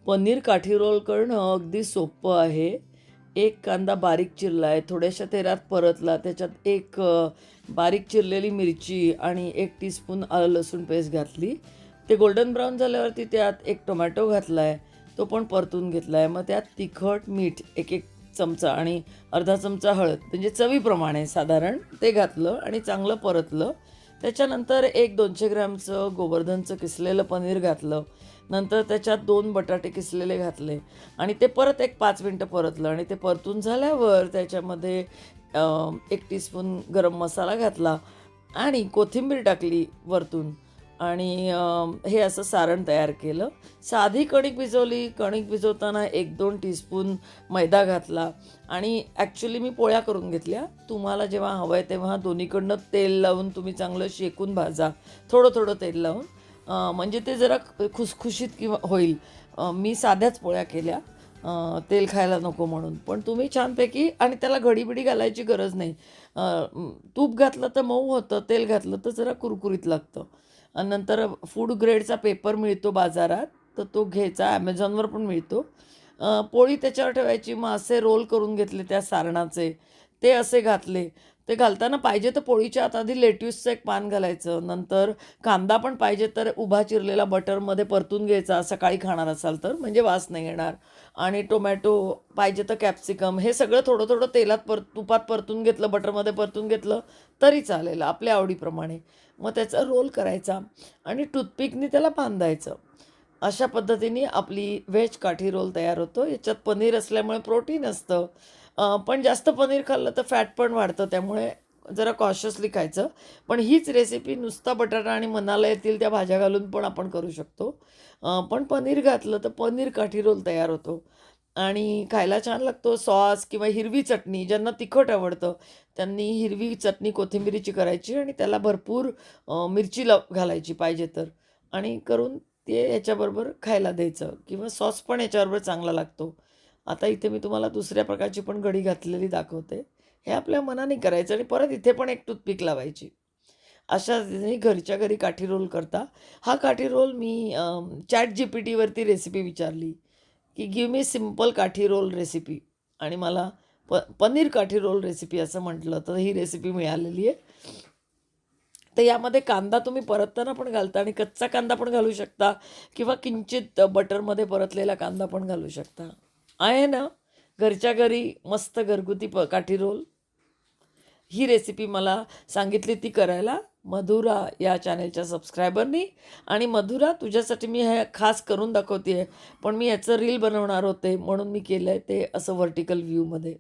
पनीर काठी रोल करणं अगदी सोपं आहे. एक कांदा बारीक चिरला आहे, थोड्याशा तेलात परतला, त्याच्यात एक बारीक चिरलेली मिरची आणि 1 टीस्पून आलं लसूण पेस्ट घातली. ते गोल्डन ब्राऊन झाल्यावरती त्यात एक टोमॅटो घातला आहे, तो पण परतून घेतला आहे. मग त्यात तिखट, मीठ 1-1 चमचा आणि अर्धा चमचा हळद, म्हणजे चवीप्रमाणे साधारण ते घातलं आणि चांगलं परतलं. त्याच्यानंतर एक 200 ग्रॅमचं गोवर्धनचं किसलेलं पनीर घातलं. नंतर त्याच्यात 2 बटाटे किसलेले घातले आणि ते परत एक 5 मिनटं परतलं आणि ते परतून झाल्यावर त्याच्यामध्ये 1 टीस्पून गरम मसाला घातला आणि कोथिंबीर टाकली वरतून आणि हे असं सारण तयार केलं. साधी कणिक भिजवली. कणिक भिजवताना 1-2 टीस्पून मैदा घातला आणि ॲक्च्युली मी पोळ्या करून घेतल्या. तुम्हाला जेव्हा हवं आहे तेव्हा दोन्हीकडनं तेल लावून तुम्ही चांगलं शेकून भाजा, थोडं थोडं तेल लावून. म्हणजे ते जरा खुसखुशीत किंवा होईल. मी साध्याच पोळ्या केल्या, तेल खायला नको म्हणून. पण तुम्ही छानपैकी, आणि त्याला घडी-बिडी घालायची गरज नाही. तूप घातलं तर मऊ होतं, तेल घातलं तर जरा कुरकुरीत लागतं. आणि नंतर फूड ग्रेडचा पेपर मिळतो बाजारात, तर तो घ्यायचा. ॲमेझॉनवर पण मिळतो. पोळी त्याच्यावर ठेवायची. मग असे रोल करून घेतले त्या सारणाचे, ते असे घातले. ते घालताना पाहिजे तर पोळीच्या आत आधी लेट्यूसचं एक पान घालायचं. नंतर कांदा पण पाहिजे तर उभा चिरलेला बटरमध्ये परतून घ्यायचा, सकाळी खाणार असाल तर, म्हणजे वास नाही येणार. आणि टोमॅटो पाहिजे तर कॅप्सिकम, हे सगळं थोडं थोडं तेलात तुपात परतून घेतलं, बटरमध्ये परतून घेतलं तरी चालेल, आपल्या आवडीप्रमाणे. मग त्याचा रोल करायचा आणि टूथपिकनी त्याला बांधायचं. अशा पद्धतीने आपली व्हेज काठी रोल तयार होतो. याच्यात पनीर असल्यामुळे प्रोटीन असतं. पण जास्त पनीर खाल्लं तर फॅट पण वाढतं, त्यामुळे जरा कॉशियसली खायचं. पण हीच रेसिपी नुसता बटाटा आणि मनाला येतील त्या भाज्या घालून पण आपण करू शकतो. पण पनीर घातलं तर पनीर काठी रोल तयार होतो आणि खायला छान लागतो. सॉस किंवा हिरवी चटणी, ज्यांना तिखट आवडतं त्यांनी हिरवी चटणी कोथिंबिरीची करायची आणि त्याला भरपूर मिरची घालायची पाहिजे तर, आणि करून ते याच्याबरोबर खायला द्यायचं, किंवा सॉस पण याच्याबरोबर चांगला लागतो. आता इथे मी तुम्हाला दुसऱ्या प्रकारची पण घडी घातलेली दाखवते. हे आपल्या मनाने करायचं आणि परत इथे पण एक टूथपिक लावायची. अशा रीतीने घरच्या घरी काठी रोल करता. हा काठी रोल मी ChatGPTवरती रेसिपी विचारली, की गिव्ह मी सिंपल काठी रोल रेसिपी, आणि मला पनीर काठी रोल रेसिपी असं म्हटलं, तर ही रेसिपी मिळालेली आहे. तर यामध्ये कांदा तुम्ही परतताना पण घालता आणि कच्चा कांदा पण घालू शकता, किंवा किंचित बटरमध्ये परतलेला कांदा पण घालू शकता. आहे ना घरच्या घरी मस्त घरगुती काठी रोल. ही रेसिपी मला सांगितली ती करायला मधुरा या चॅनेलच्या सबस्क्रायबरनी. आणि मधुरा, तुझ्यासाठी मी हे खास करून दाखवते आहे, पण मी याचं रील बनवणार होते म्हणून मी केलं आहे ते असं व्हर्टिकल व्ह्यूमध्ये.